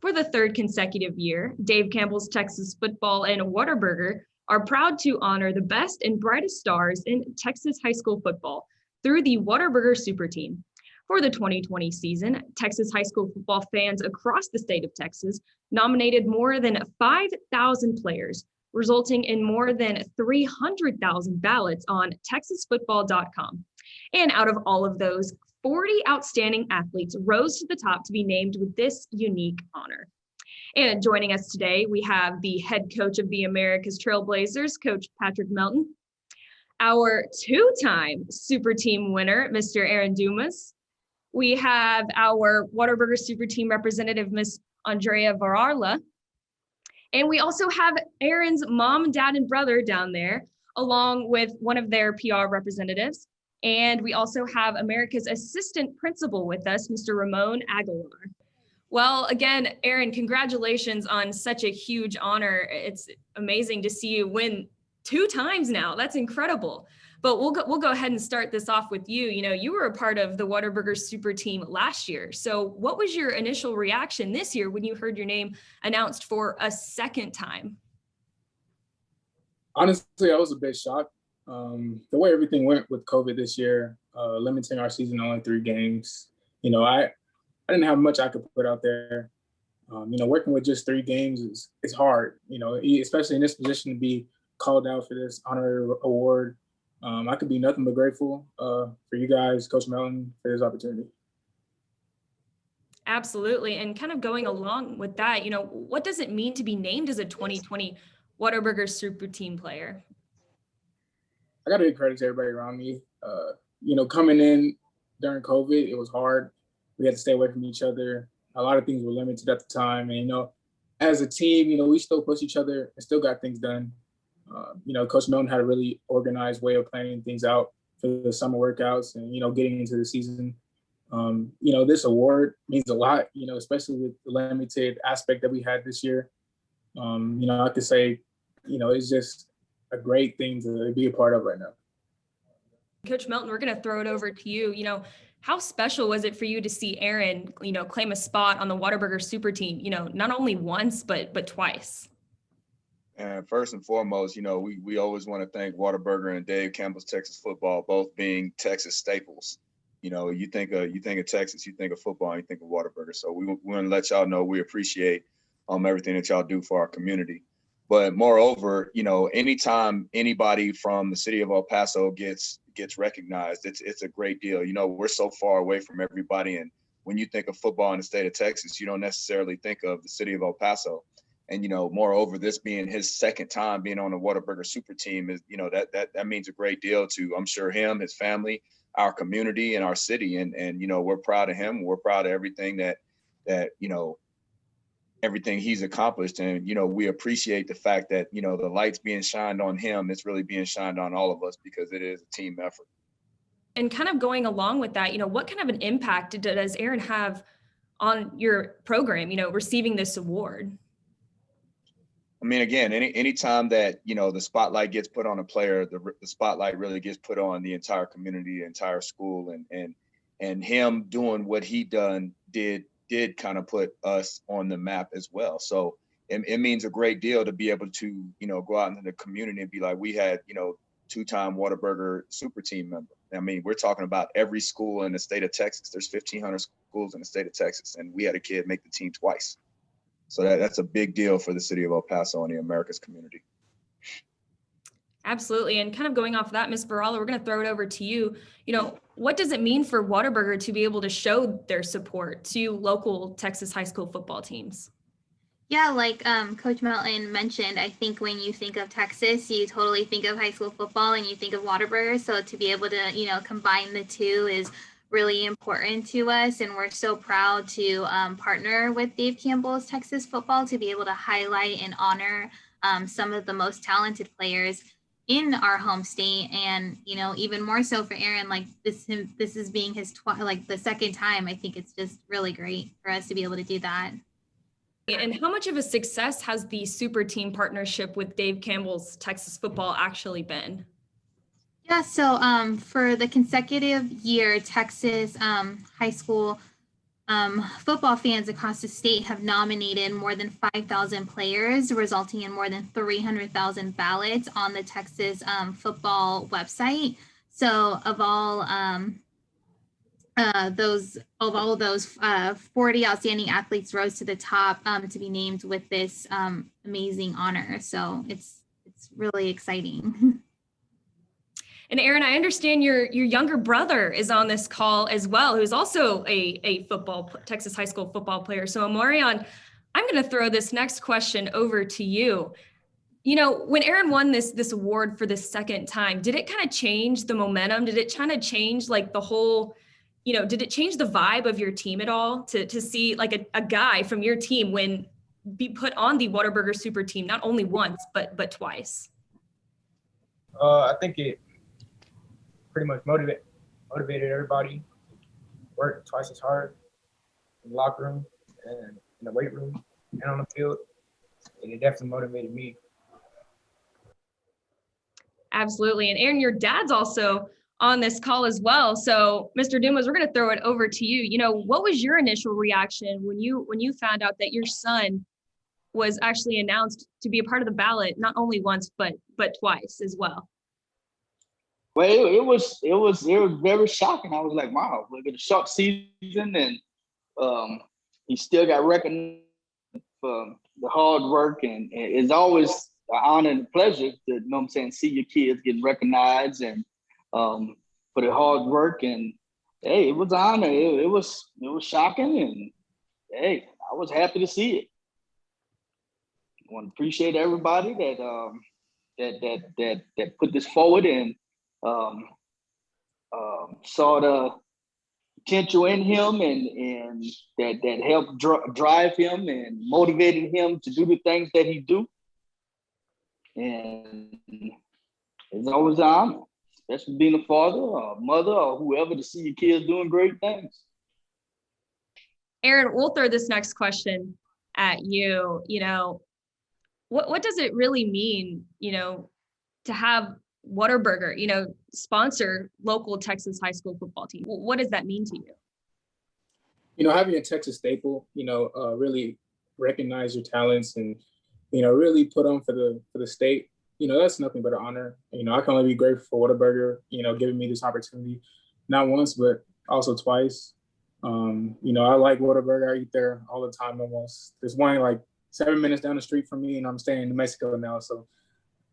For the third consecutive year, Dave Campbell's Texas Football and Whataburger are proud to honor the best and brightest stars in Texas high school football through the Whataburger Super Team. For the 2020 season, Texas high school football fans across the state of Texas nominated more than 5,000 players, resulting in more than 300,000 ballots on texasfootball.com. And out of all of those, 40 outstanding athletes rose to the top to be named with this unique honor. And joining us today, we have the head coach of the America's Trailblazers, Coach Patrick Melton, our two-time Super Team winner, Mr. Aaron Dumas. We have our Whataburger Super Team representative, Miss Andrea Varela. And we also have Aaron's mom, dad, and brother down there, along with one of their PR representatives. And we also have America's assistant principal with us, Mr. Ramon Aguilar. Well, again, Aaron, congratulations on such a huge honor. It's amazing to see you win 2 times now. That's incredible. But we'll go ahead and start this off with you. You know, you were a part of the Whataburger Super Team last year. So what was your initial reaction this year when you heard your name announced for a second time? Honestly, I was a bit shocked. The way everything went with COVID this year, limiting our season to only 3 games, you know, I didn't have much I could put out there. You know, working with just 3 games is hard, you know, especially in this position to be called out for this honorary award. I could be nothing but grateful for you guys, Coach Melton, for this opportunity. Absolutely. And kind of going along with that, you know, what does it mean to be named as a 2020 Whataburger Super Team player? I got to give credit to everybody around me. You know, coming in during COVID, it was hard. We had to stay away from each other. A lot of things were limited at the time. And, you know, as a team, you know, we still push each other and still got things done. You know, Coach Melton had a really organized way of planning things out for the summer workouts and, you know, getting into the season. You know, this award means a lot, you know, especially with the limited aspect that we had this year. You know, I could say, you know, it's just a great thing to be a part of right now. Coach Melton, we're going to throw it over to you. You know, how special was it for you to see Aaron, you know, claim a spot on the Whataburger Super Team, you know, not only once, but twice? And first and foremost, you know, we always want to thank Whataburger and Dave Campbell's Texas Football, both being Texas staples. You know, you think of Texas, you think of football, and you think of Whataburger. So we want to let y'all know we appreciate everything that y'all do for our community. But moreover, you know, anytime anybody from the city of El Paso gets recognized, it's a great deal. You know, we're so far away from everybody, and when you think of football in the state of Texas, you don't necessarily think of the city of El Paso. And, you know, moreover, this being his second time being on the Whataburger Super Team is, you know, that means a great deal to, I'm sure, him, his family, our community, and our city. And you know, we're proud of him. We're proud of everything that you know, everything he's accomplished. And, you know, we appreciate the fact that, you know, the light's being shined on him. It's really being shined on all of us because it is a team effort. And kind of going along with that, you know, what kind of an impact does Aaron have on your program, you know, receiving this award? I mean, again, any time that, you know, the spotlight gets put on a player, the spotlight really gets put on the entire community, the entire school, and him doing what he did kind of put us on the map as well. So it means a great deal to be able to, you know, go out into the community and be like, we had, you know, 2-time Whataburger Super Team member. I mean, we're talking about every school in the state of Texas. There's 1,500 schools in the state of Texas, and we had a kid make the team twice. So that's a big deal for the city of El Paso and the America's community. Absolutely. And kind of going off of that, Ms. Varela, we're going to throw it over to you. You know, what does it mean for Whataburger to be able to show their support to local Texas high school football teams? Yeah, like Coach Melton mentioned, I think when you think of Texas, you totally think of high school football and you think of Whataburger. So to be able to, you know, combine the two is really important to us, and we're so proud to partner with Dave Campbell's Texas Football to be able to highlight and honor some of the most talented players in our home state. And, you know, even more so for Aaron, like this is being his the second time. I think it's just really great for us to be able to do that. And how much of a success has the Super Team partnership with Dave Campbell's Texas Football actually been? Yeah, so for the consecutive year, Texas high school football fans across the state have nominated more than 5,000 players, resulting in more than 300,000 ballots on the Texas football website. So of all those 40 outstanding athletes rose to the top to be named with this amazing honor. So it's really exciting. And Aaron, I understand your younger brother is on this call as well, who's also a Texas high school football player. So Amarion, I'm going to throw this next question over to you. You know, when Aaron won this award for the second time, did it kind of change the momentum? Did it kind of change like the whole, did it change the vibe of your team at all to see like a guy from your team be put on the Whataburger super team, not only once, but twice? I think it pretty much motivated everybody, work twice as hard in the locker room and in the weight room and on the field. And it definitely motivated me. Absolutely. And Aaron, your dad's also on this call as well. So Mr. Dumas, we're going to throw it over to you. What was your initial reaction when you found out that your son was actually announced to be a part of the ballot, not only once, but twice as well? Well, it was very shocking. I was like, wow, look at the short season, and he still got recognized for the hard work, and it's always an honor and a pleasure to, see your kids getting recognized and for the hard work. And hey, it was an honor. It was shocking, and hey, I was happy to see it. I want to appreciate everybody that put this forward and saw the potential in him and that helped drive him and motivated him to do the things that he do. And it's always an honor, especially being a father or mother or whoever, to see your kids doing great things. Aaron, we'll throw this next question at you. What does it really mean, to have Whataburger, sponsor local Texas high school football team? What does that mean to you? Having a Texas staple, really recognize your talents and, really put on for the state, that's nothing but an honor. I can only be grateful for Whataburger, giving me this opportunity, not once, but also twice. I like Whataburger. I eat there all the time almost. There's one like 7 minutes down the street from me, and I'm staying in New Mexico now. So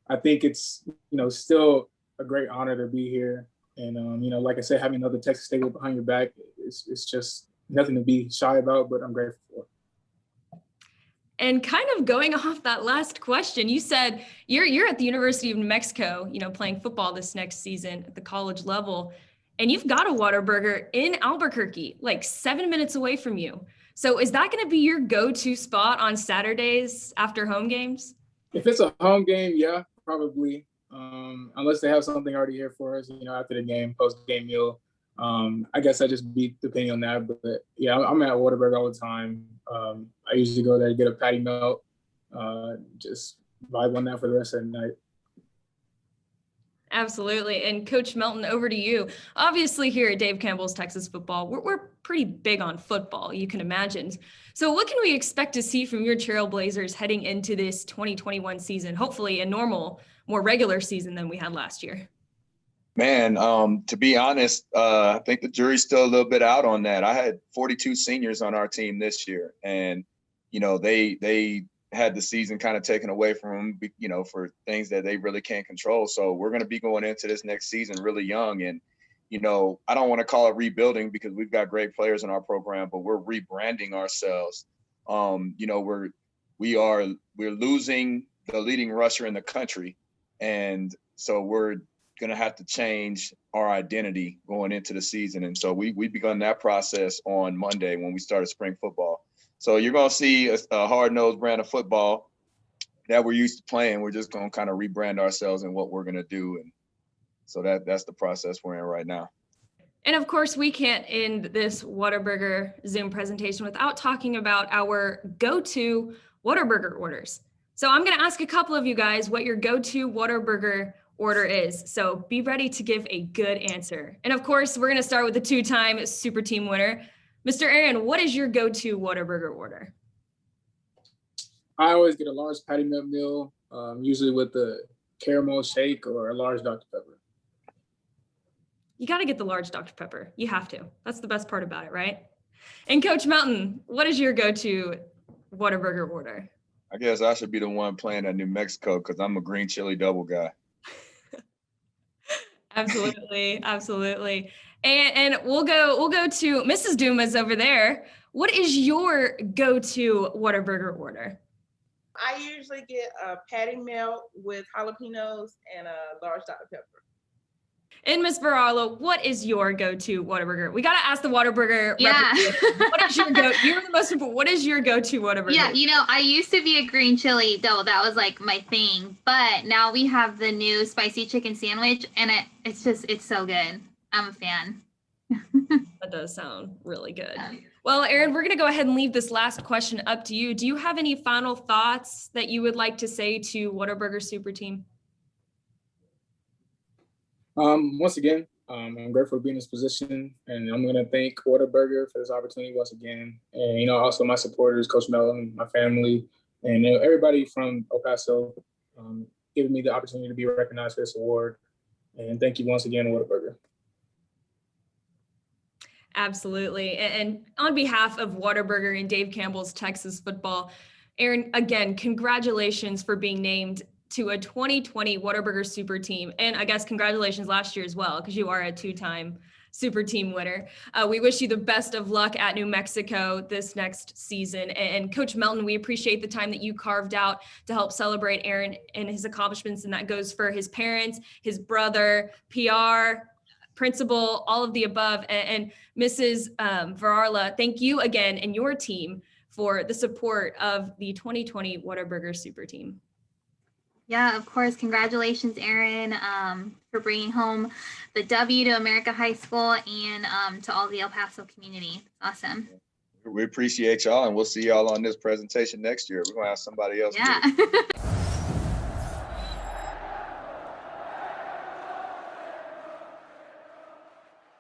I think it's, still a great honor to be here. And, like I said, having another Texas staple behind your back, it's just nothing to be shy about, but I'm grateful for. And kind of going off that last question, you said you're at the University of New Mexico, playing football this next season at the college level, and you've got a Whataburger in Albuquerque, like 7 minutes away from you. So is that going to be your go-to spot on Saturdays after home games? If it's a home game, yeah, probably. Unless they have something already here for us, after the game, post-game meal. I guess I just be depending on that. But yeah, I'm at Whataburger all the time. I usually go there to get a patty melt, just vibe on that for the rest of the night. Absolutely. And Coach Melton, over to you. Obviously here at Dave Campbell's Texas Football, we're pretty big on football, you can imagine. So what can we expect to see from your Trailblazers heading into this 2021 season? Hopefully a normal, more regular season than we had last year. Man, to be honest, I think the jury's still a little bit out on that. I had 42 seniors on our team this year, and, they had the season kind of taken away from them, for things that they really can't control. So we're going to be going into this next season really young. And, I don't want to call it rebuilding because we've got great players in our program, but we're rebranding ourselves. We're losing the leading rusher in the country. And so we're going to have to change our identity going into the season. And so we've begun that process on Monday when we started spring football. So you're going to see a hard-nosed brand of football that we're used to playing. We're just going to kind of rebrand ourselves and what we're going to do. And so that's the process we're in right now. And of course, we can't end this Whataburger Zoom presentation without talking about our go-to Whataburger orders. So I'm going to ask a couple of you guys what your go-to Whataburger order is. So be ready to give a good answer. And of course, we're going to start with the two-time super team winner, Mr. Aaron, what is your go-to Whataburger order? I always get a large patty melt meal, usually with the caramel shake or a large Dr. Pepper. You got to get the large Dr. Pepper. You have to. That's the best part about it, right? And Coach Melton, what is your go-to Whataburger order? I guess I should be the one playing at New Mexico because I'm a green chili double guy. Absolutely, absolutely. And we'll go to Mrs. Dumas over there. What is your go-to Whataburger order? I usually get a patty melt with jalapenos and a large Dr. Pepper. And Miss Varela, what is your go-to Whataburger? We got to ask the Whataburger. Yeah. What is your go? You're the most important. What is your go-to Whataburger? Yeah, I used to be a green chili double. That was like my thing. But now we have the new spicy chicken sandwich, and it's so good. I'm a fan. That does sound really good. Well, Aaron, we're going to go ahead and leave this last question up to you. Do you have any final thoughts that you would like to say to Whataburger Super Team? Once again, I'm grateful to be in this position, and I'm going to thank Whataburger for this opportunity once again. And, also my supporters, Coach Melton, my family, and everybody from El Paso giving me the opportunity to be recognized for this award. And thank you once again, Whataburger. Absolutely. And on behalf of Whataburger and Dave Campbell's Texas Football, Aaron, again, congratulations for being named to a 2020 Whataburger Super Team. And I guess congratulations last year as well, because you are a two-time Super Team winner. We wish you the best of luck at New Mexico this next season. And Coach Melton, we appreciate the time that you carved out to help celebrate Aaron and his accomplishments. And that goes for his parents, his brother, PR, principal, all of the above. And Mrs. Varela, thank you again and your team for the support of the 2020 Whataburger Super Team. Yeah, of course. Congratulations, Aaron, for bringing home the W to America High School and to all the El Paso community. Awesome. We appreciate y'all, and we'll see y'all on this presentation next year. We're going to have somebody else. Yeah.